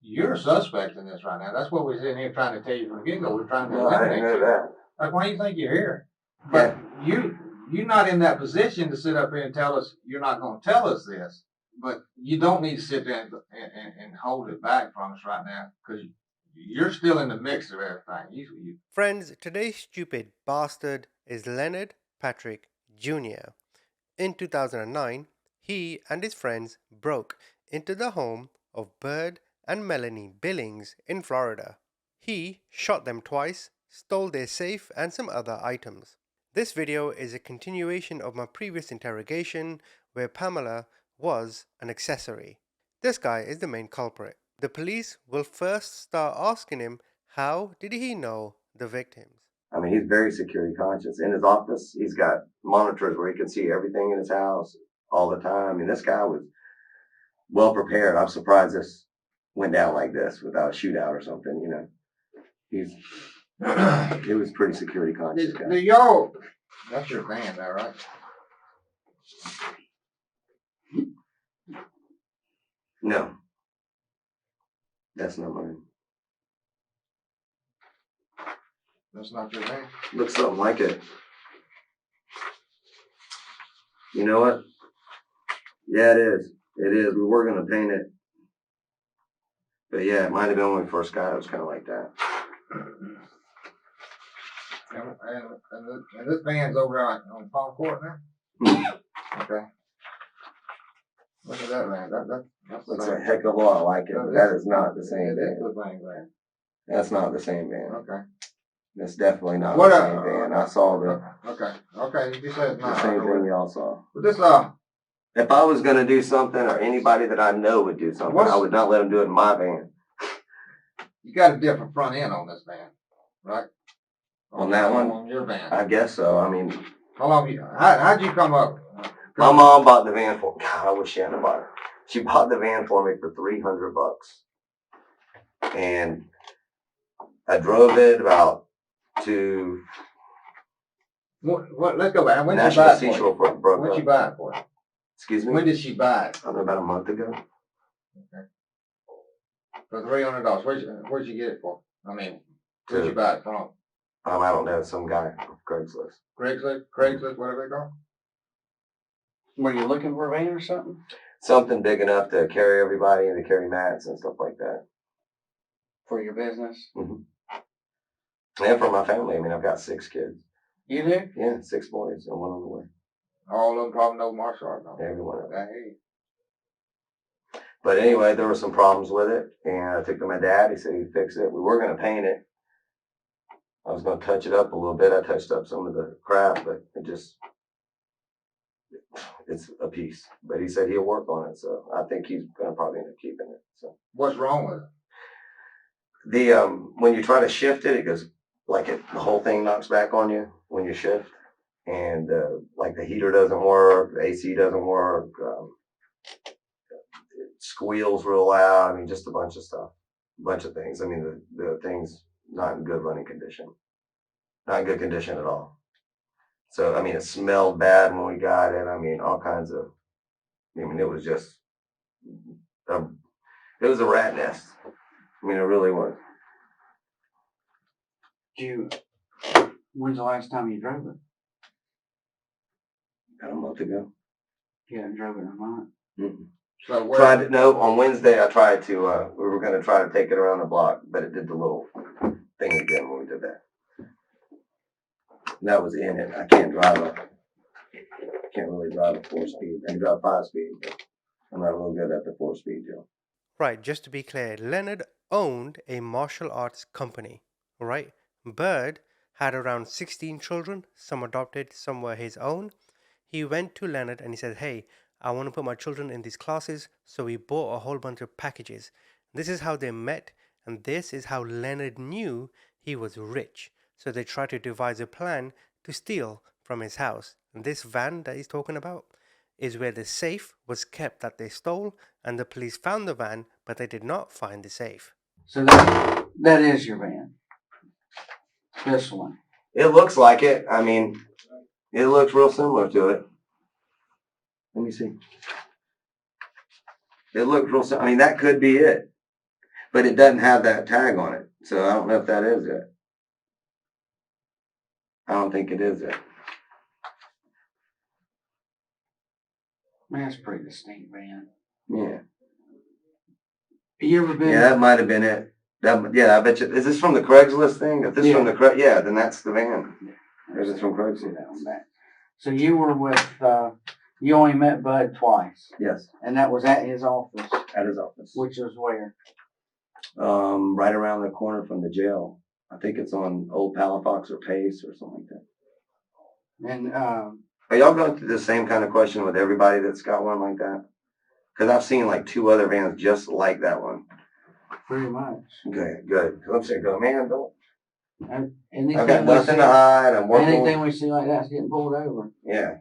You're a suspect in this right now. That's what we're sitting here trying to tell you from the get-go. We're trying to No, I didn't eliminate know you. that. Like, why do you think you're here? But you're not in that position to sit up here and tell us you're not going to tell us this. But you don't need to sit there and hold it back from us right now because you're still in the mix of everything. Friends, today's stupid bastard is Leonard Patrick Jr. In 2009, he and his friends broke into the home of Bird and Melanie Billings in Florida. He shot them twice, stole their safe and some other items. This video is a continuation of my previous interrogation where Pamela was an accessory. This guy is the main culprit. The police will first start asking him how did he know the victims. I mean, he's very security conscious. In his office, he's got monitors where he can see everything in his house all the time. I mean, this guy was well prepared. I'm surprised this went down like this without a shootout or something, you know. He was pretty security conscious guy. Yo, that's your van there, right? No. That's not mine. That's not your van? Looks something like it. You know what? Yeah, it is. It is. We were going to paint it. But yeah, it might have been when we first got it. It was kind of like that. And this van's over on Palm Court now? Okay. Look at that van. That's looks a heck of a lot like it, but that is not the same van. That's not the same van. Okay. That's definitely not the same van. I saw Okay, you said it's not. The same thing y'all saw. But this, if I was going to do something, or anybody that I know would do something, I would not let them do it in my van. You got a different front end on this van, right? On that one? On your van. I guess so. I mean, how'd you come up? My mom bought the van for me. God, I wish she hadn't bought it. She bought the van for me for $300. And I drove it about to... What? Let's go back. When did National she buy it Seashore for you? broke When did up. she buy it for you? Excuse me? When did she buy it? I don't know, about a month ago. Okay. For $300. Where'd you get it for? I mean, where'd you buy it from? I don't know, some guy from Craigslist. Craigslist, whatever they call it. Were you looking for a van or something? Something big enough to carry everybody and to carry mats and stuff like that. For your business? Mm-hmm. And for my family. I mean, I've got 6 kids. You do? Yeah, 6 boys and 1 on the way. All of them probably know martial arts. Every one of them. Hey. But anyway, there were some problems with it, and I took it to my dad. He said he'd fix it. We were going to paint it. I was going to touch it up a little bit. I touched up some of the crap, but it's a piece. But he said he'll work on it, so I think he's going to probably end up keeping it. So what's wrong with it? When you try to shift it, it goes like the whole thing knocks back on you when you shift, and like the heater doesn't work, the AC doesn't work. It squeals real loud. I mean, just a bunch of stuff, a bunch of things. I mean, the thing's not in good running condition, not in good condition at all. So, I mean, it smelled bad when we got it. I mean, all kinds of, I mean, it was just, it was a rat nest. I mean, it really was. When's the last time you drove it? About a month ago. You haven't drove it in a month? Mm-hmm. So on Wednesday I tried to, we were going to try to take it around the block, but it did the little thing again when we did that. And that was in it. I can't really drive a 4-speed. I can drive 5-speed, but I'm not real good at the 4-speed, Joe. Right, just to be clear, Leonard owned a martial arts company, right? Bird had around 16 children, some adopted, some were his own. He went to Leonard and he said, hey, I want to put my children in these classes, so he bought a whole bunch of packages. This is how they met, and this is how Leonard knew he was rich. So they tried to devise a plan to steal from his house. And this van that he's talking about is where the safe was kept that they stole, and the police found the van, but they did not find the safe. So that is your van? This one? It looks like it. I mean, it looks real similar to it. Let me see. It looks real similar. I mean, that could be it. But it doesn't have that tag on it, so I don't know if that is it. I don't think it is it. Man, that's a pretty distinct van. Yeah. You ever been? Yeah, that might have been it. Yeah, I bet you. Is this from the Craigslist thing? If this is from the yeah, then that's the van. Or is it from Craigslist? So you were with, you only met Bud twice, Yes, and that was at his office, at his office. which was where? Right around the corner from the jail. I think it's on Old Palafox or Pace or something like that. And Are y'all going through the same kind of question with everybody that's got one like that? Because I've seen like 2 other vans just like that one. pretty much. Okay, good. Because I'm saying, go, man, don't. Anything I've got we nothing see, to hide. I'm working. anything we see like that's getting pulled over. Yeah.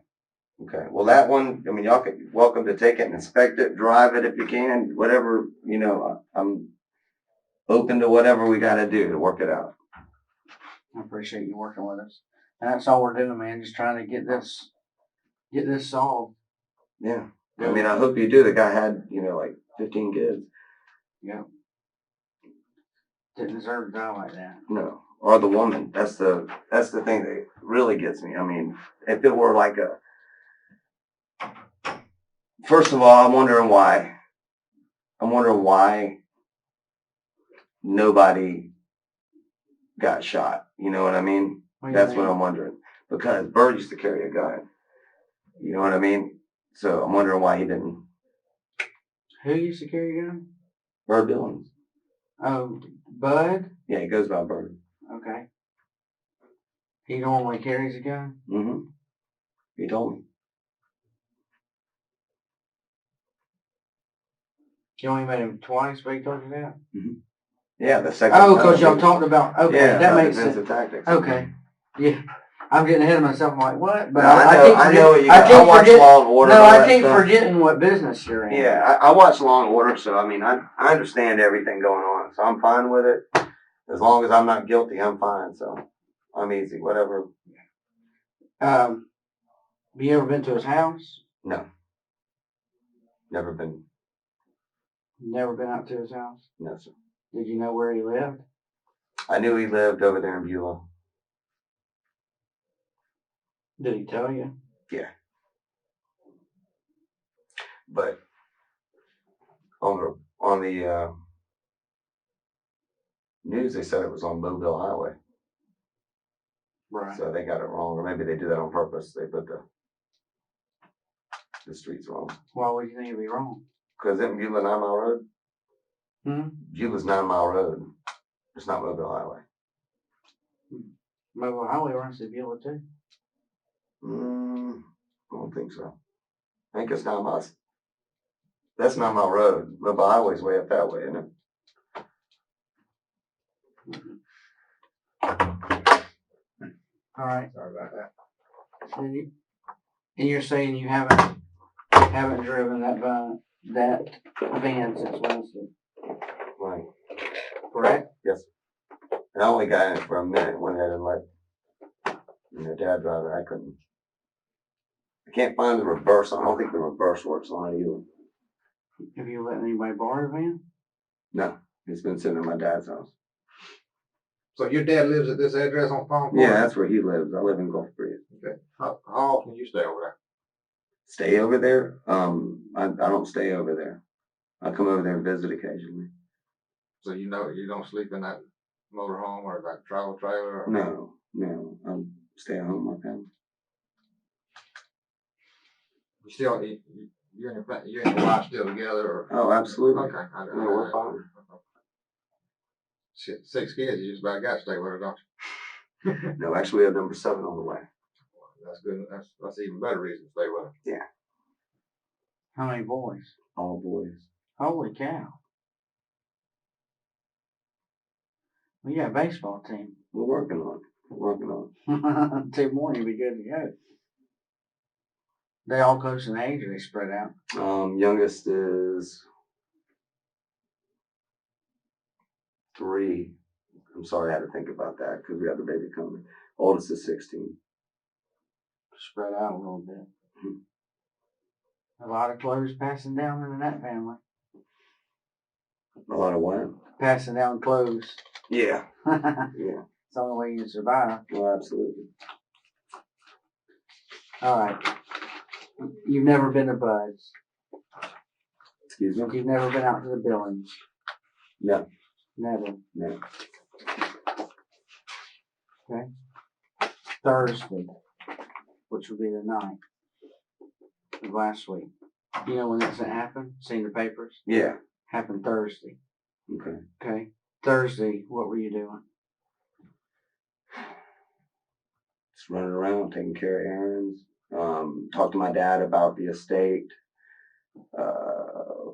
Okay. Well, that one, I mean, y'all can welcome to take it and inspect it, drive it if you can, whatever, you know, I'm open to whatever we got to do to work it out. I appreciate you working with us. And that's all we're doing, man. Just trying to get this solved. Yeah. I mean, I hope you do. The guy had, you know, like 15 kids. Yeah. Didn't deserve to die like that. No. Or the woman. That's the thing that really gets me. I mean, if it were like first of all, I'm wondering why nobody got shot. You know what I mean? That's what I'm wondering. Because Bird used to carry a gun. You know what I mean? So I'm wondering why he didn't. Who used to carry a gun? Bird Billings. Oh, Bud? Yeah, he goes by Bird. Okay. He normally carries a gun? Mm-hmm. He told me. You only met him twice, but he told you that? Mm-hmm. Yeah, the second time. Because y'all talked about, okay, yeah, that makes sense. defensive tactics. Okay. Yeah. I'm getting ahead of myself. I'm like, what? But no, I know what you got. I watch Law and Order. No, I keep forgetting what business you're in. Yeah, I watch Law and Order, so I mean, I understand everything going on, so I'm fine with it. As long as I'm not guilty, I'm fine. So I'm easy. Whatever. Have you ever been to his house? No. Never been. Never been out to his house? No, sir. Did you know where he lived? I knew he lived over there in Beulah. Did he tell you? Yeah. But on the news, they said it was on Mobile Highway. Right. So they got it wrong, or maybe they did that on purpose. They put the streets wrong. Why would you think it'd be wrong? Because isn't Beulah 9 Mile Road? Hmm? Beulah's 9 Mile Road. It's not Mobile Highway. Mobile Highway runs to Beulah too. I don't think so. I think it's 9 miles. That's 9 Mile Road. Mobile Highway's way up that way, isn't it? All right. Sorry about that. And you're saying you haven't driven that van since Wednesday, Right. correct? Yes. And I only got in it for a minute. Went ahead and let Dad drive it. I couldn't. I can't find the reverse. I don't think the reverse works on it either. Have you let anybody borrow the van? No, it's been sitting in my dad's house. So your dad lives at this address on Palm Court? Yeah, that's where he lives. I live in Gulf Breeze. Okay. How often you stay over there? Stay over there? I don't stay over there. I come over there and visit occasionally. So you don't sleep in that motorhome or that travel trailer? Or? No. I stay at home with my family. You still, you and your wife still together? Or? Oh, absolutely. Okay. Yeah, we're fine. 6 kids, you just about got to stay with her, don't you? No, actually, we have number 7 on the way. That's good. That's even better reason to stay with her. Yeah. How many boys? All boys. Holy cow. We got a baseball team. We're working on it. 2 more, you'll be good to go. They all close in age or they spread out? Youngest is 3. I'm sorry I had to think about that because we have the baby coming. Oldest is 16. Spread out a little bit. A lot of clothes passing down in that family. A lot of what? Passing down clothes. Yeah. It's Yeah. the only way you can survive. Well, absolutely. All right. You've never been to Bud's. Excuse me? You've never been out to the Billings. No. Never. No. Okay. Thursday, which would be the 9th of last week. You know when that's gonna happen? Seen the papers? Yeah. Happened Thursday. Okay. Okay. Thursday, what were you doing? Just running around, taking care of errands. Talked to my dad about the estate.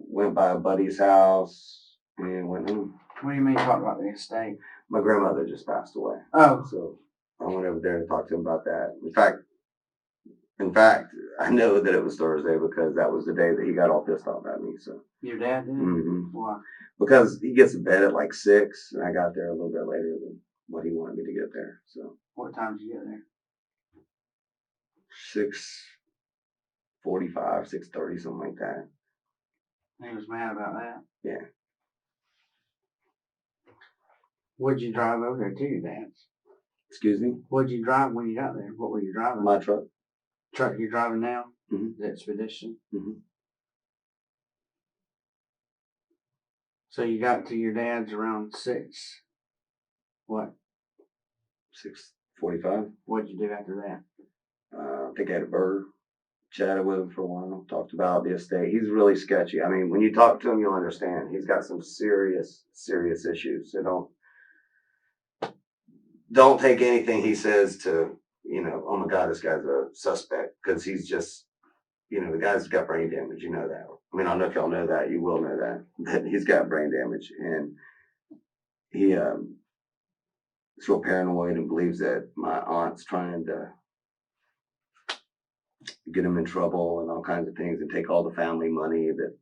Went by a buddy's house and went home. What do you mean talking about the estate? My grandmother just passed away. Oh, So I went over there to talk to him about that. In fact, I know that it was Thursday because that was the day that he got all pissed off at me. So. your dad did? Mm-hmm. Why? Because he gets to bed at like 6, and I got there a little bit later than what he wanted me to get there. So What time did you get there? 6:45, 6:30, something like that. He was mad about that. Yeah. What'd you drive over there to your dad's? Excuse me? What'd you drive when you got there? What were you driving? My truck. Truck you're driving now? Mhm. The Expedition? Mhm. So you got to your dad's around 6. What? 6:45. What'd you do after that? I think I had a burger. Chatted with him for a while. Talked about the estate. He's really sketchy. I mean, when you talk to him, you'll understand. He's got some serious issues. So don't take anything he says to, oh my God, this guy's a suspect, because he's just, the guy's got brain damage. You know that. I mean, I don't know if y'all know that. You will know that he's got brain damage, and he is real paranoid and believes that my aunt's trying to get him in trouble and all kinds of things, and take all the family money that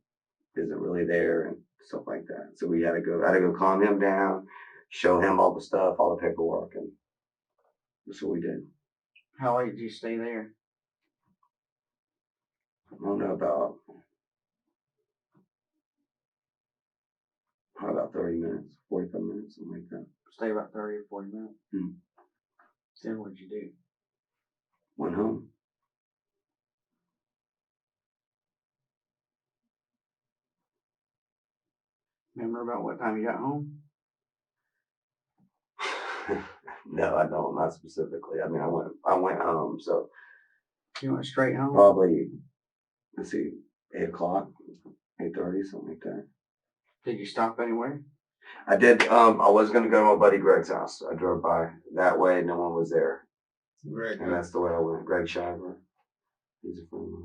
isn't really there and stuff like that. So I had to go calm him down, show him all the stuff, all the paperwork, and that's what we did. How late did you stay there? I don't know, probably about 30 minutes, 45 minutes, something like that. Stay about 30 or 40 minutes. Hmm. Then what'd you do? Went home. Remember about what time you got home? No, I don't, not specifically. I mean, I went home, so You went straight home? probably, let's see, 8 o'clock, 8:30, something like that. Did you stop anywhere? I did. I was going to go to my buddy Greg's house. I drove by that way. No one was there. Greg, And that's the way I went. Greg Shiver. He's a friend of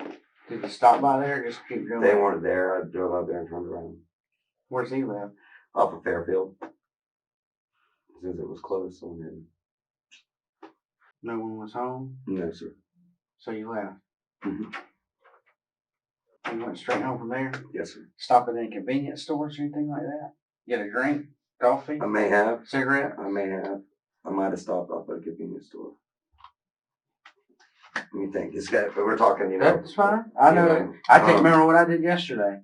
mine. Did you stop by there or just keep going? They weren't there. I drove up there and turned around. Where's he live? Off of Fairfield. Since it was close, so we didn't. No one was home, No, sir. so you left. Mhm. You went straight home from there? Yes, sir. Stop at any convenience stores or anything like that? Get a drink, coffee, I may have. cigarette? I may have. I might have stopped off at a convenience store. Let me think. We're talking, That's fine. I know that. I can't remember what I did yesterday.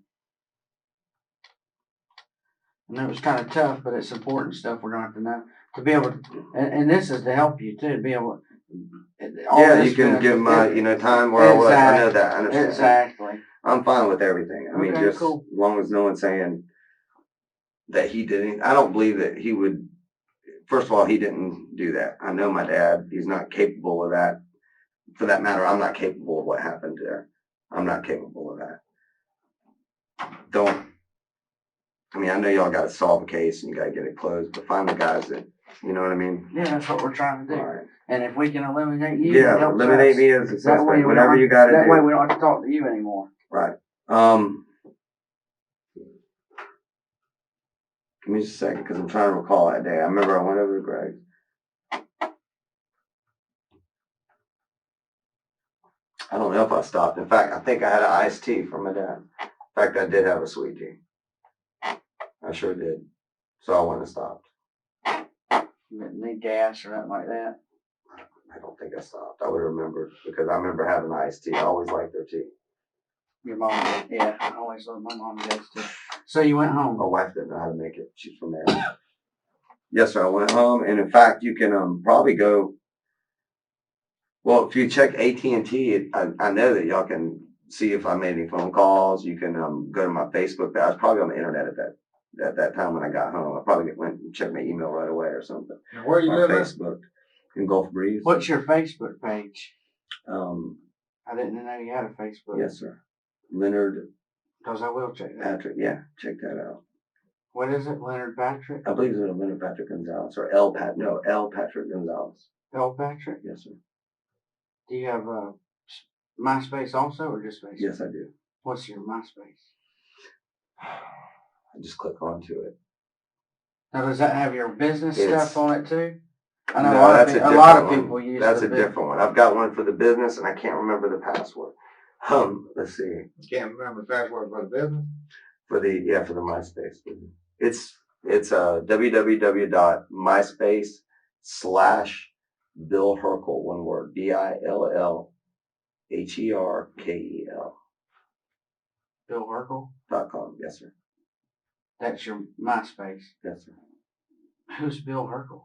I know it was kind of tough, but it's important stuff we're going to have to know. To be able to, and this is to help you too, to be able to. Yeah, you can give my, time where I was. I know that. I understand. Exactly. I'm fine with everything. I mean, Okay, just cool. as long as no one's saying that he did anything. I don't believe that he would. First of all, he didn't do that. I know my dad. He's not capable of that. For that matter, I'm not capable of what happened there. I'm not capable of that. I know y'all got to solve a case and you got to get it closed, but find the guys that, you know what I mean? Yeah, that's what we're trying to do. All right. And if we can eliminate you, Yeah, it helps eliminate us. me as a That suspect. way, Whatever you got to do. That way, we don't have to talk to you anymore. Right. Give me just a second, because I'm trying to recall that day. I remember I went over to Greg. I don't know if I stopped. In fact, I think I had an iced tea from my dad. In fact, I did have a sweet tea. I sure did. So I wouldn't have stopped. Didn't need gas or nothing like that. I don't think I stopped. I would have remembered, because I remember having iced tea. I always liked their tea. Your mom did. Yeah, I always love my mom does too. So you went home. My wife didn't know how to make it. She's from there. Yes, sir. I went home, and in fact, you can probably go. Well, if you check AT&T, I know that y'all can see if I made any phone calls. You can go to my Facebook page. I was probably on the internet at that time when I got home. I probably went and checked my email right away or something. And where you Or live? Facebook in Gulf Breeze. What's your Facebook page? I I didn't know you had a Facebook. Yes, sir. Leonard Because I will check that. Patrick. Yeah, check that out. What is it, Leonard Patrick? I believe it's Leonard Patrick Gonzalez or L Patrick Gonzalez. L Patrick? Yes, sir. Do you have MySpace also, or just Facebook? Yes, I do. What's your MySpace? I just click onto it. Now, does that have your business It's- stuff on it too? I know No, a lot that's of a a lot of different people one. use That's the a bus- different one. I've got one for the business, and I can't remember the password. Let's see. You can't remember the password for the business? For the MySpace. It's www.myspace/Bill Herkel, one word, BILLHERKEL Bill Herkel. .com. Yes, sir. That's your MySpace. Yes, sir. Who's Bill Herkel?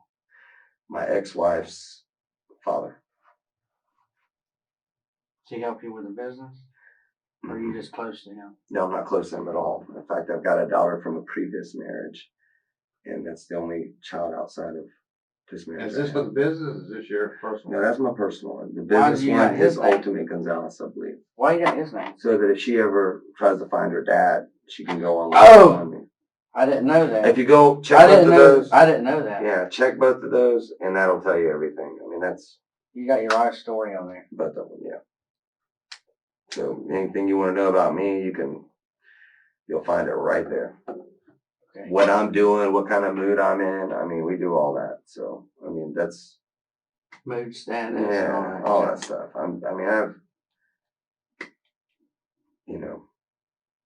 My ex-wife's father. Does he help you with the business? Or are you just close to him? No, I'm not close to him at all. In fact, I've got a daughter from a previous marriage, and that's the only child outside of this marriage. Is this for the business? Is this your personal? No, that's my personal one. The Why business do you one got his is name? Ultimate Gonzalez, I believe. Why you got his name? So that if she ever tries to find her dad, she can go online Oh! and find me. I didn't know that. If you go check I both didn't of know. those, I didn't know that. yeah, check both of those, and that'll tell you everything. I mean, that's You got your life story on there. both of them, yeah. So anything you want to know about me, you'll find it right there. Okay. What I'm doing, what kind of mood I'm in. I mean, we do all that. So, I mean, that's, Mood status. yeah, all that stuff.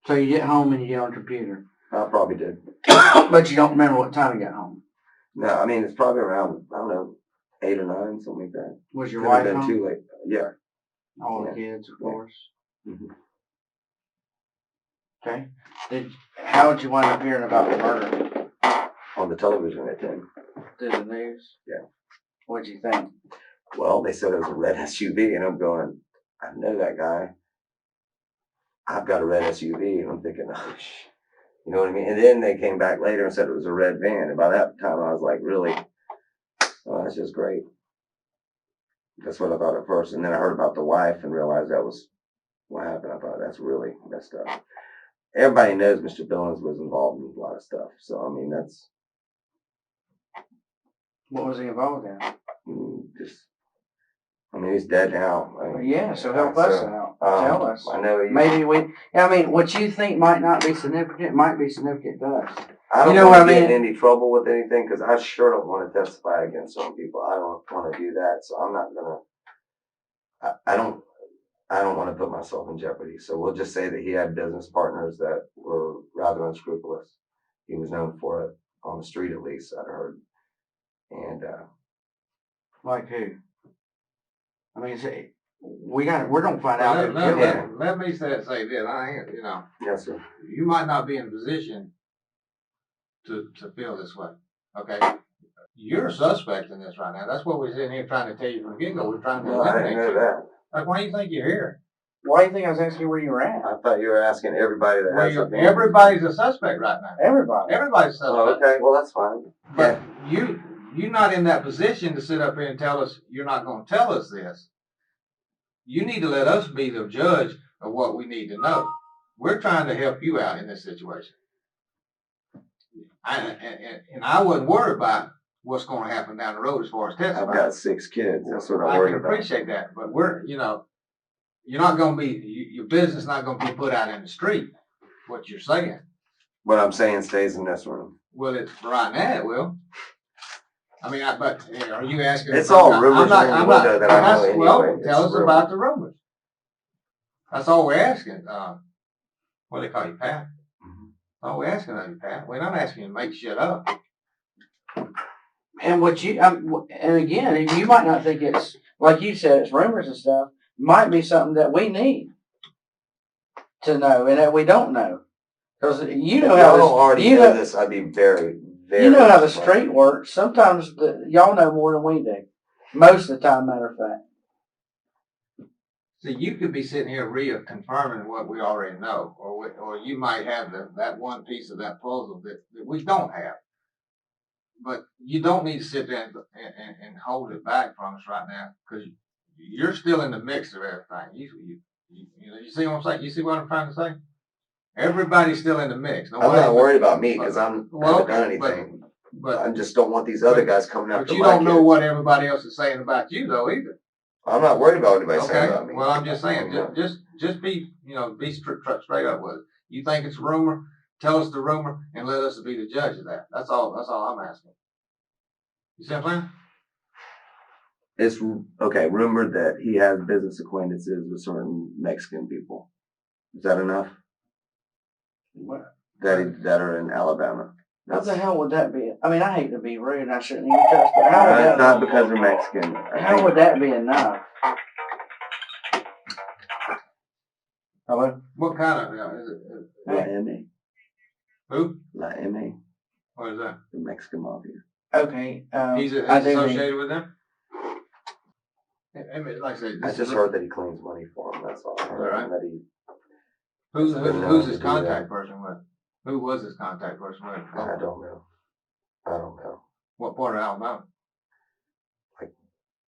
So you get home and you get on the computer. I probably did. But you don't remember what time you got home. No, I mean, it's probably around, I don't know, 8 or 9, something like that. Was your Could have wife been home? too late. Yeah. All the Yeah. kids, of Yeah. course. Mhm. Okay. How did you wind up hearing about the murder? On the television at 10. Through the news? Yeah. What'd you think? Well, they said it was a red SUV, and I'm going, I know that guy. I've got a red SUV, and I'm thinking, oh, you know what I mean? And then they came back later and said it was a red van. And by that time, I was like, really? Oh, that's just great. That's what I thought at first. And then I heard about the wife and realized that was what happened. I thought, that's really messed up. Everybody knows Mr. Billings was involved in a lot of stuff. So, I mean, that's What was he involved in? he's dead now. Yeah, so help us out. Tell us. I know he, Maybe what you think might not be significant might be significant to us. I don't You know want what to I get mean? in any trouble with anything because I sure don't want to testify against some people. I don't want to do that, so I'm not gonna. I don't want to put myself in jeopardy. So we'll just say that he had business partners that were rather unscrupulous. He was known for it on the street, at least I'd heard. And Like who? I mean, we're gonna find out. who killed him. Let me say this. I ain't, yes, sir. you might not be in a position to feel this way. Okay? You're a suspect in this right now. That's what we're sitting here trying to tell you from the get-go. We're trying to No, I didn't eliminate know you. that. Like, why do you think you're here? Why do you think I was asking you where you were at? I thought you were asking everybody that has something. Everybody's a suspect right now. Everybody. Everybody's a suspect. Oh, okay. Well, that's fine. But you're not in that position to sit up here and tell us you're not going to tell us this. You need to let us be the judge of what we need to know. We're trying to help you out in this situation. And I wasn't worried about what's going to happen down the road as far as I've testifying. got 6 kids. That's what I'm I worried can about. appreciate that, but you're not going to be, your business not going to be put out in the street, what you're saying. What I'm saying stays in this room. Well, it's right now it will. I mean, but are you asking? It's all rumors in the window that I know anyway. Well, tell It's us about the rumors. That's all we're asking. What do they call you, Pat? All we're asking of you, Pat. We're not asking you to make shit up. And and again, you might not think it's like you said, it's rumors and stuff. Might be something that we need to know and that we don't know. Because you If know y'all how don't already you know know, this, I'd be very, very. you know how the surprised. street works. Sometimes y'all know more than we do. Most of the time, matter of fact. See, you could be sitting here confirming what we already know, or you might have that one piece of that puzzle that we don't have. But you don't need to sit there and hold it back from us right now, because you're still in the mix of everything. You see what I'm saying? You see what I'm trying to say? Everybody's still in the mix. I'm not worried about me because I haven't done anything. But I just don't want these other guys coming after but you my don't know kids. what everybody else is saying about you though either. I'm not worried about what anybody's saying Okay. about me. Well, I'm just saying, No. just be straight up with it. You think it's a rumor? Tell us the rumor and let us be the judge of that. That's all I'm asking. You see what I'm saying? It's okay. Rumored that he has business acquaintances with certain Mexican people. Is that enough? What? That are in Alabama. How the hell would that be? I mean, I hate to be rude. I shouldn't even cuss, but how would It's that? not because they're Mexican. How would that be enough? Hello? What kind of is it? La M. Who? La M. What is that? The Mexican mafia. Okay. He's I do associated with them. I mean, like I said, I just heard that he claims money for him. That's all. I heard Alright. that he. who's his contact person with? Who was his contact person with? I don't know. I don't know. What part of Alabama?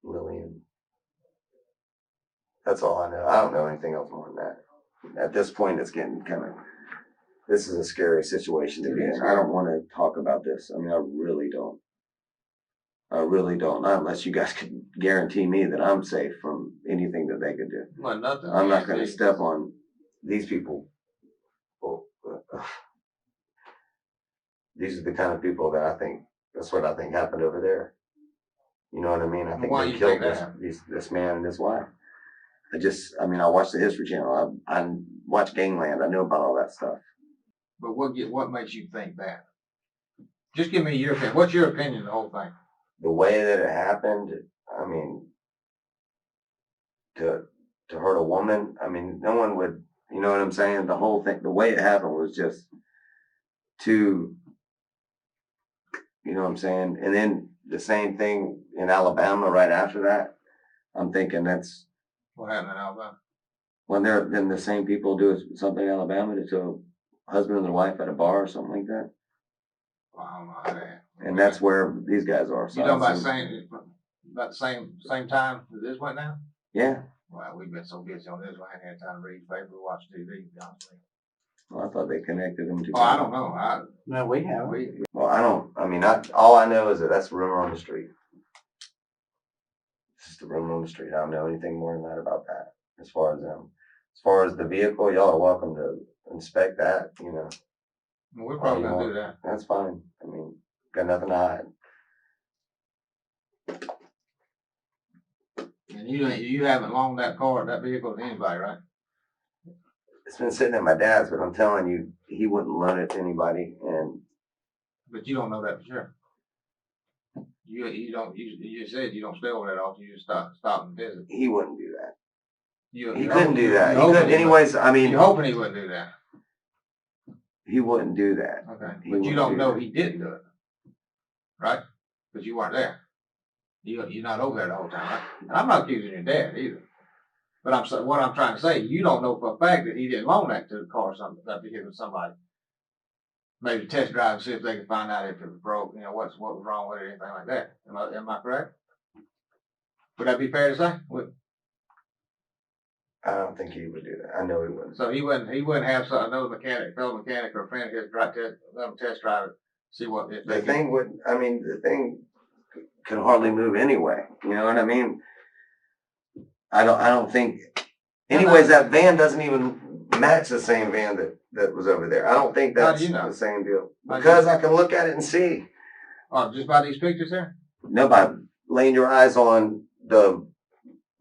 Lillian. That's all I know. I don't know anything else more than that. At this point, it's getting kind of. This is a scary situation to be in. I don't want to talk about this. I mean, I really don't. I really don't. Not unless you guys could guarantee me that I'm safe from anything that they could do. Well, nothing. I'm not going to step on these people. Well, these are the kind of people that I think. That's what I think happened over there. You know what I mean? I think Why they you killed think this man and his wife. I watched the History Channel. I watch Gangland. I know about all that stuff. But what makes you think that? Just give me your opinion. What's your opinion of the whole thing? The way that it happened, I mean, to hurt a woman, I mean, no one would, you know what I'm saying? The whole thing, the way it happened was just too, you know what I'm saying? And then the same thing in Alabama right after that. I'm thinking that's. What happened in Alabama? When then the same people do something in Alabama to a husband and their wife at a bar or something like that. Well, I don't know how that. And that's where these guys are. So You talking about the same time that this went down? Yeah. Well, we've been so busy on this, I ain't had time to read the paper, watch TV, to be honest with you. Well, I thought they connected them together. Oh, I don't know. No, we have. Well, all I know is that that's a rumor on the street. It's just a rumor on the street. I don't know anything more than that about that. As far as the vehicle, y'all are welcome to inspect that, you know. We're probably gonna do that. That's fine. I mean, got nothing to hide. And you haven't loaned that vehicle to anybody, right? It's been sitting at my dad's, but I'm telling you, he wouldn't loan it to anybody. And But you don't know that for sure. You said you don't stay over that often. You just stop and visit. he wouldn't do that. He You're couldn't do that. He hoping couldn't. Anyways, I mean, you're hoping he wouldn't do that. he wouldn't do that. Okay, He but you wouldn't don't do know that. he didn't do it, right? Because you weren't there. You're not over there the whole time, right? And I'm not accusing your dad either. But what I'm trying to say, you don't know for a fact that he didn't loan that to the car, that vehicle to somebody. Maybe test drive and see if they can find out if it was broke, you know, what was wrong with it, anything like that. Am I correct? Would that be fair to say? I don't think he would do that. I know he wouldn't. So he wouldn't have another fellow mechanic or a friend of his let him test drive it, see what if The thing could hardly move anyway. You know what I mean? I don't think. Anyways, that van doesn't even match the same van that was over there. I don't think How that's do you know? the same deal. How do you Because know? I can look at it and see. Oh, just by these pictures there? No, by laying your eyes on the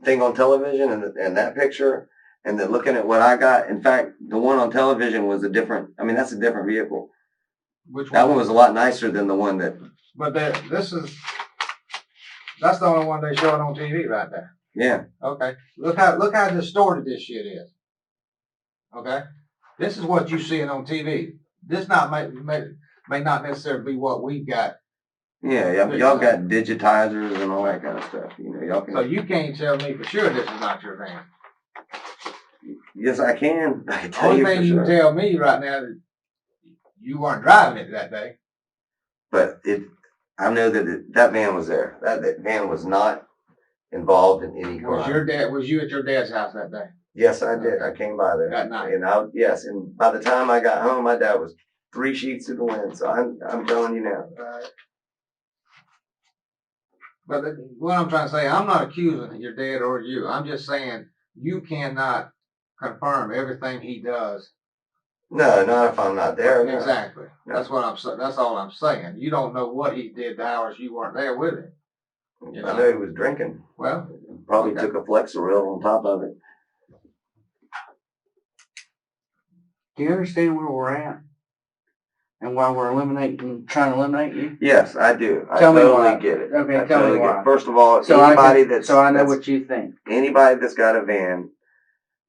thing on television and that picture, and then looking at what I got. In fact, the one on television was that's a different vehicle. Which one? That one was a lot nicer than the one that. But that's the only one they showing on TV right there. Yeah. Okay. Look how distorted this shit is. Okay. This is what you seeing on TV. This may not necessarily be what we got. Yeah, y'all got digitizers and all that kind of stuff. You know, y'all can. So you can't tell me for sure this is not your van. Yes, I can. I can tell Only you thing for you sure. can tell me right now is you weren't driving it that day. But I know that that van was there. That van was not involved in any crime. Was you at your dad's house that day? Yes, I did. I came by there That night. and yes. And by the time I got home, my dad was 3 sheets to the wind. So I'm telling you now. But what I'm trying to say, I'm not accusing your dad or you. I'm just saying you cannot confirm everything he does. No, not if I'm not there. No. Exactly. No. That's what I'm saying. That's all I'm saying. You don't know what he did the hours you weren't there with him. You know? I know he was drinking. Well, probably took a Flexeril on top of it. Do you understand where we're at? And why we're trying to eliminate you? Yes, I do. Tell me totally why. get it. Okay, I tell me totally why. get it. First of all, So anybody so I know what you think. Anybody that's got a van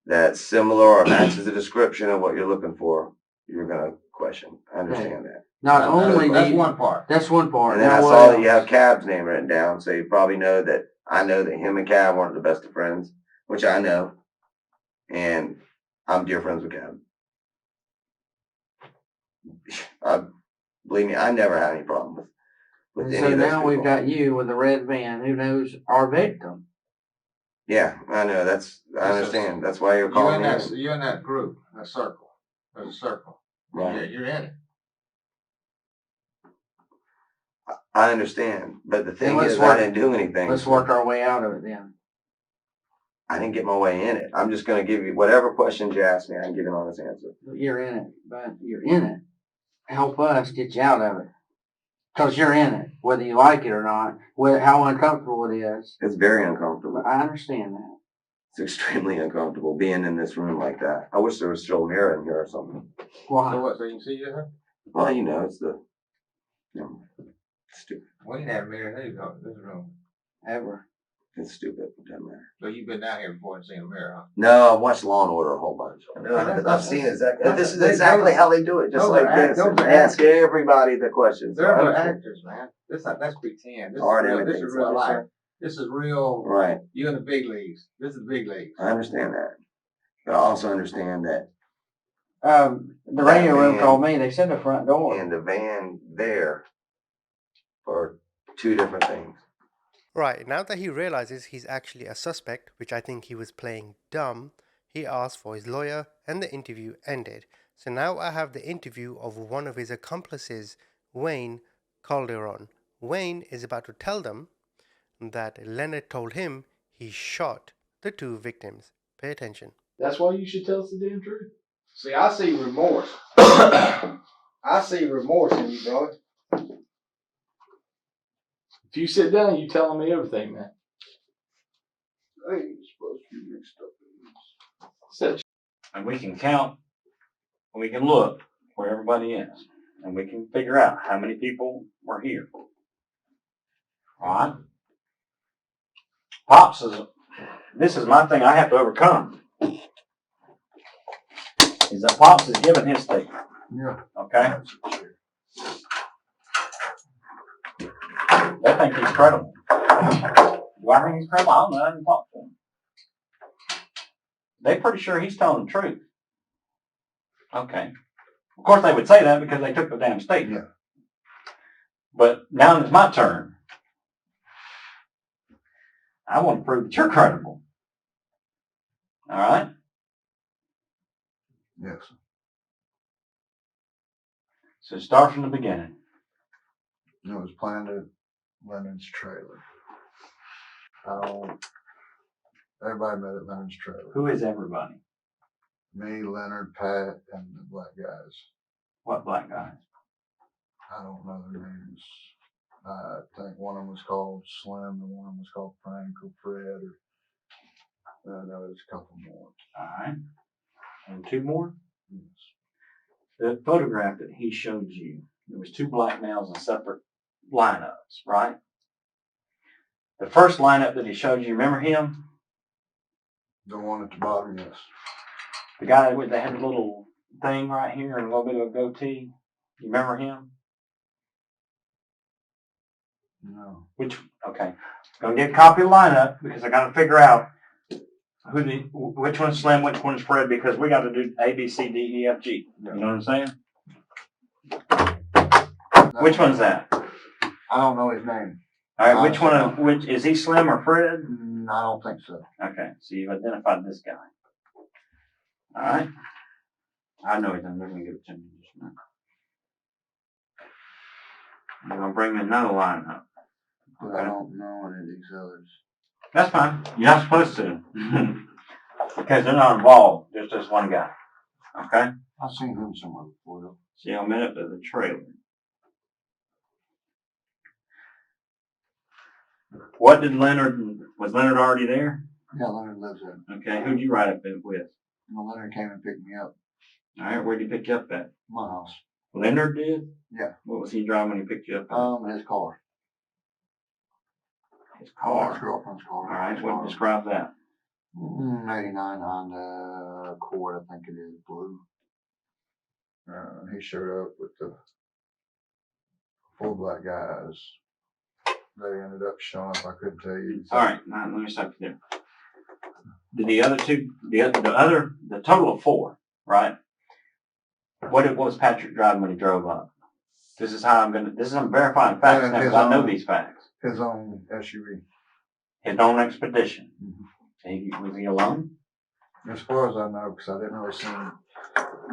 that's similar or matches the description of what you're looking for, you're gonna question. I understand that. Not only that's one part. That's one part. And then I saw that you have Cab's name written down, so you probably know that I know that him and Cab weren't the best of friends, which I know, and I'm dear friends with Cab. Believe me, I never had any problem with any so of those now people. we've got you with a red van. Who knows our victim? Yeah, I know. I understand. That's why you're calling me. You're in that group, that circle. There's a circle. Right. Yeah, you're in it. I understand, but the thing Let's is, work- I didn't do anything. Let's work our way out of it then. I didn't get my way in it. I'm just going to give you whatever questions you ask me. I can give you an honest answer. You're in it, but you're in it. Help us get you out of it. Because you're in it, whether you like it or not, how uncomfortable it is. It's very uncomfortable. I understand that. It's extremely uncomfortable being in this room like that. I wish there was still a mirror in here or something. Why? So what? So you can see you there? Well, you know, it's stupid. We didn't have a mirror in this room. Ever. It's stupid. It doesn't matter. So you've been down here before and seen a mirror, huh? No, I've watched Law and Order a whole bunch. I've seen exactly. This is exactly how they do it. Just like this. They ask everybody the questions. They're actors, man. That's pretend. This is real life. This is real. Right. You're in the big leagues. This is big leagues. I understand that, but I also understand that. The radio room called me. They said the front door. And the van there are two different things. Right, now that he realizes he's actually a suspect, which I think he was playing dumb, he asked for his lawyer and the interview ended. So now I have the interview of one of his accomplices, Wayne Calderon. Wayne is about to tell them that Leonard told him he shot the two victims. Pay attention. That's why you should tell us the damn truth. See, I see remorse. I see remorse in you, brother. If you sit down, you telling me everything, man. I ain't supposed to be mixed up in this. And we can count, and we can look where everybody is, and we can figure out how many people were here. All right? Pops this is my thing I have to overcome. Is that Pops is giving his statement. Yeah. Okay? They think he's credible. Do I think he's credible? I don't know. I haven't talked to him. They're pretty sure he's telling the truth. Okay. Of course they would say that because they took the damn statement. Yeah. But now it's my turn. I want to prove that you're credible. All right? Yes. So start from the beginning. It was planned at Leonard's trailer. Everybody met at Leonard's trailer. Who is everybody? Me, Leonard, Pat, and the black guys. What black guys? I don't know their names. I think one of them was called Slim and one of them was called Frank or Fred or no, there's a couple more. All right. And two more? Yes. The photograph that he showed you, there was two black males in separate lineups, right? The first lineup that he showed you, remember him? The one at the bottom, yes. The guy with they had a little thing right here and a little bit of a goatee? You remember him? No. Okay. Gonna get a copy of the lineup because I gotta figure out which one's Slim, which one's Fred, because we gotta do A, B, C, D, E, F, G. You know what I'm saying? Which one's that? I don't know his name. All right, which is he Slim or Fred? I don't think so. Okay, so you've identified this guy. All right. I know he's not going to give it to me just now. I'm going to bring me another lineup. But I don't know any of these others. That's fine. You're not supposed to. Because they're not involved. Just this one guy. Okay? I've seen him somewhere before though. See, I'm in it to the trailer. What did was Leonard already there? Yeah, Leonard lives there. Okay, who'd you ride up in with? Well, Leonard came and picked me up. All right, where'd he pick you up at? My house. Leonard did? Yeah. What was he driving when he picked you up? His car. His His car. girlfriend's car. All right, what describe that? 89 Honda Accord, I think it is, blue. He showed up with the 4 black guys. They ended up showing up. I couldn't tell you. All right, now let me stop you there. Did the other two, the total of 4, right? What was Patrick driving when he drove up? This is I'm verifying facts now because I know these facts. His own SUV. His own expedition. Mm-hmm. Was he alone? As far as I know, because I didn't really see him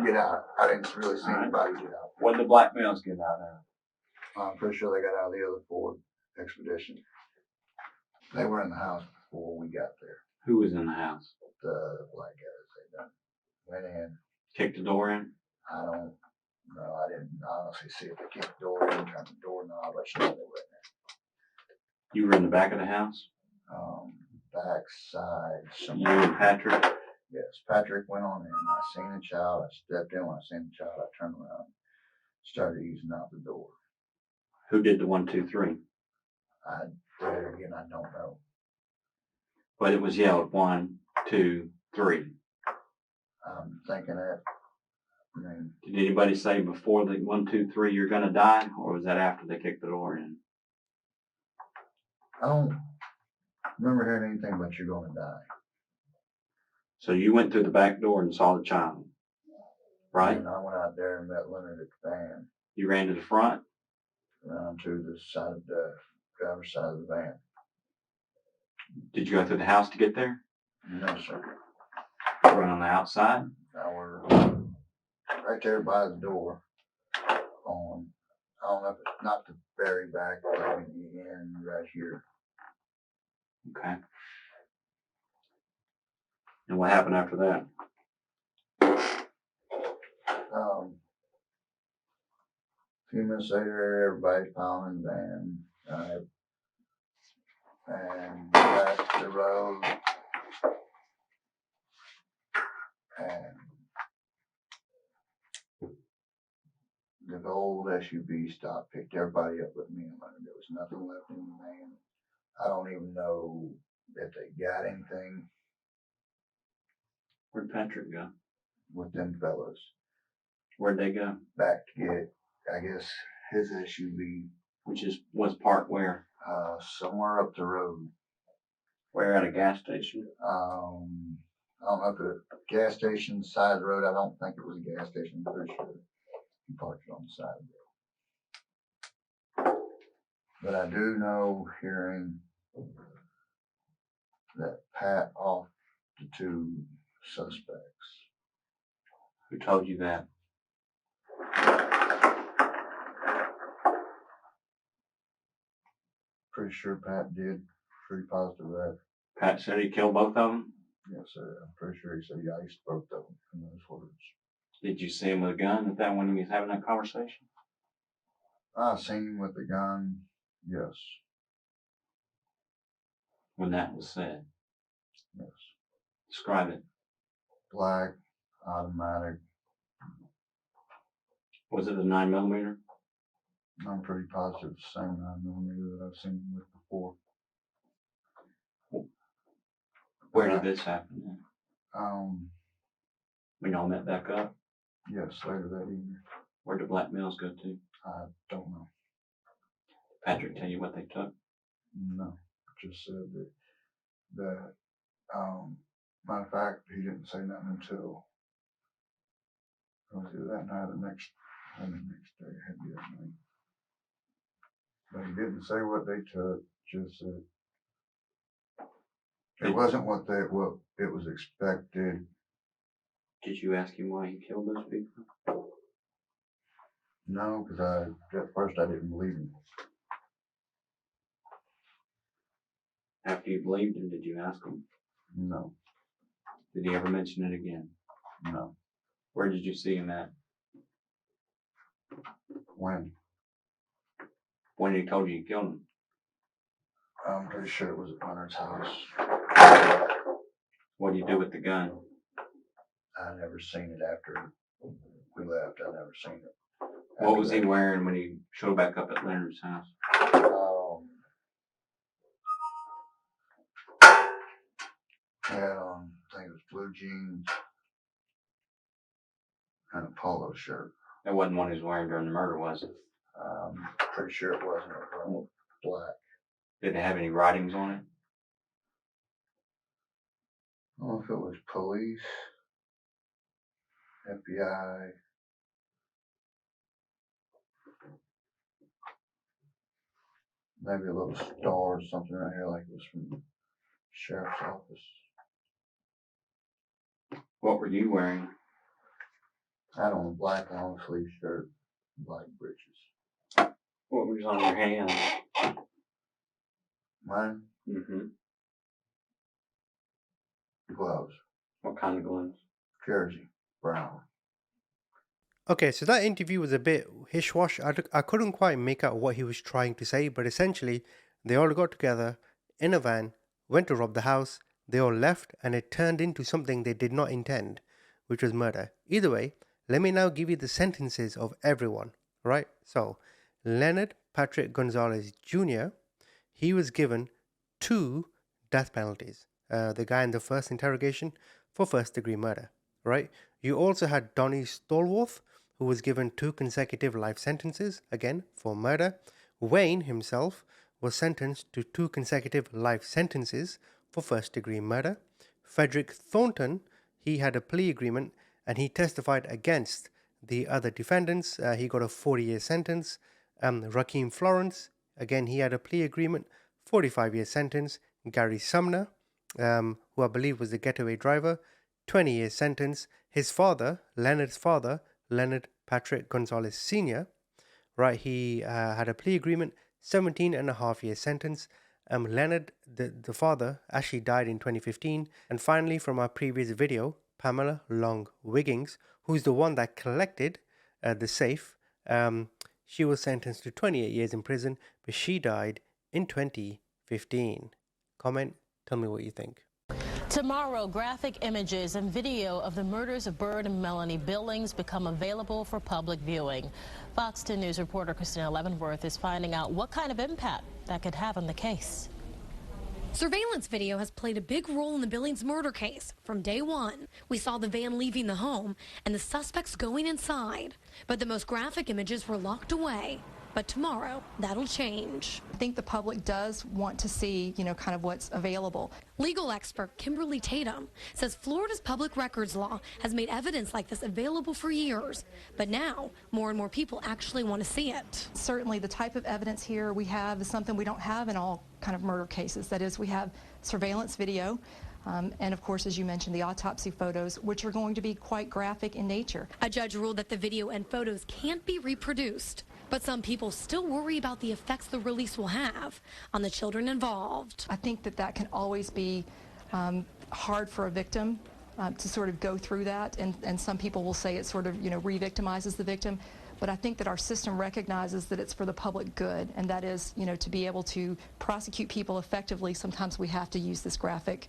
get out. I didn't really see anybody get out. What did the black males get out of? I'm pretty sure they got out of the other Ford Expedition. They were in the house before we got there. Who was in the house? The black guys, they done went in. Kicked the door in? I don't know. I didn't honestly see if they kicked the door in, turned the doorknob. I should know they were in there. You were in the back of the house? Back side. You and Patrick? Yes, Patrick went on in. I seen a child. I stepped in. When I seen the child, I turned around, started easing out the door. Who did the 1, 2, 3? There again, I don't know. But it was yelled 1, 2, 3. I'm thinking that. I mean, did anybody say before the 1, 2, 3 you're gonna die, or was that after they kicked the door in? I don't remember hearing anything but you're gonna die. So you went through the back door and saw the child, right? And I went out there and met Leonard at the van. You ran to the front? Around to the side of the driver's side of the van. Did you go through the house to get there? No, sir. Run on the outside? Now we're right there by the door. I don't know if it's not the very back, but maybe the end right here. Okay. And what happened after that? A few minutes later, everybody's piling in the van. And back to the road. And the old SUV stopped, picked everybody up with me and Leonard. There was nothing left in the van. I don't even know if they got anything Where'd Patrick go? with them fellas. Where'd they go? Back to get, I guess, his SUV, Which was parked where? somewhere up the road. Where, at a gas station? I don't know if the gas station side of the road. I don't think it was a gas station. I'm pretty sure he parked it on the side of the road. But I do know hearing that Pat off the 2 suspects. Who told you that? Pretty sure Pat did. Pretty positive of that. Pat said he killed both of them? Yes, sir. I'm pretty sure he said he iced both of them in those words. Did you see him with a gun at that when he was having that conversation? I seen him with the gun. Yes. When that was said? Yes. Describe it. Black, automatic. Was it a 9mm? I'm pretty positive it's the same 9mm that I've seen him with before. Where did this happen? Um, We all met back up. Yes, later that evening. Where do black males go to? I don't know. Patrick tell you what they took? No, just said that matter of fact, he didn't say nothing until it was either that night or the next day. It had to be that night. But he didn't say what they took. Just said it wasn't what it was expected. Did you ask him why he killed those people? No, because at first I didn't believe him. After you believed him, did you ask him? No, Did he ever mention it again? no. Where did you see him at? When? When he told you killed him? I'm pretty sure it was at Leonard's house. What do you do with the gun? I never seen it after we left. I never seen it. What was he wearing when he showed back up at Leonard's house? Had on, I think it was blue jeans and a polo shirt. That wasn't what he was wearing during the murder, was it? Pretty sure it wasn't. It was black. Did it have any writings on it? I don't know if it was police, FBI. Maybe a little star or something right here, like it was from the sheriff's office. What were you wearing? I had on a black long sleeve shirt, black breeches. What was on your hands? Mine, Mm-hmm. gloves, What kind of gloves? jersey, brown. Okay, so that interview was a bit hish-wash. I couldn't quite make out what he was trying to say, but essentially, they all got together in a van, went to rob the house, they all left, and it turned into something they did not intend, which was murder. Either way, let me now give you the sentences of everyone, right? So, Leonard Patrick Gonzalez Jr., he was given 2 death penalties. The guy in the first interrogation for first-degree murder, right? You also had Donnie Stallworth, who was given 2 consecutive life sentences, again, for murder. Wayne himself was sentenced to 2 consecutive life sentences for first-degree murder. Frederick Thornton, he had a plea agreement and he testified against the other defendants. He got a 40-year sentence. Raheem Florence, again, he had a plea agreement, 45-year sentence. Gary Sumner, who I believe was the getaway driver, 20-year sentence. His father, Leonard's father, Leonard Patrick Gonzalez Sr., right, he had a plea agreement, 17.5-year sentence. Leonard, the father, actually died in 2015. And finally, from our previous video, Pamela Long Wiggins, who's the one that collected the safe, she was sentenced to 28 years in prison, but she died in 2015. Comment, tell me what you think. Tomorrow, graphic images and video of the murders of Byrd and Melanie Billings become available for public viewing. Fox 10 News reporter Christina Leavenworth is finding out what kind of impact that could have on the case. Surveillance video has played a big role in the Billings murder case. From day one, we saw the van leaving the home and the suspects going inside. But the most graphic images were locked away. But tomorrow, that'll change. I think the public does want to see, kind of what's available. Legal expert Kimberly Tatum says Florida's public records law has made evidence like this available for years. But now, more and more people actually want to see it. Certainly the type of evidence here we have is something we don't have in all kind of murder cases. That is, we have surveillance video. And of course, as you mentioned, the autopsy photos, which are going to be quite graphic in nature. A judge ruled that the video and photos can't be reproduced, but some people still worry about the effects the release will have on the children involved. I think that can always be hard for a victim to sort of go through that, and some people will say it sort of, re-victimizes the victim. But I think that our system recognizes that it's for the public good, and that is, to be able to prosecute people effectively, sometimes we have to use this graphic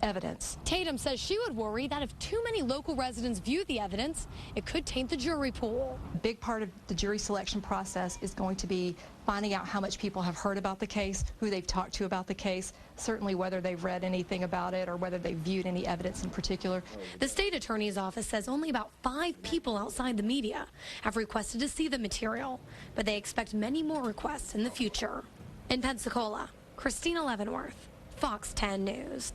evidence. Tatum says she would worry that if too many local residents view the evidence, it could taint the jury pool. A big part of the jury selection process is going to be finding out how much people have heard about the case, who they've talked to about the case, certainly whether they've read anything about it or whether they've viewed any evidence in particular. The state attorney's office says only about 5 people outside the media have requested to see the material, but they expect many more requests in the future. In Pensacola, Christina Leavenworth, Fox 10 News.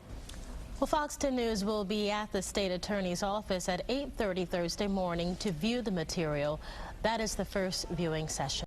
Well, Fox 10 News will be at the state attorney's office at 8:30 Thursday morning to view the material. That is the first viewing session.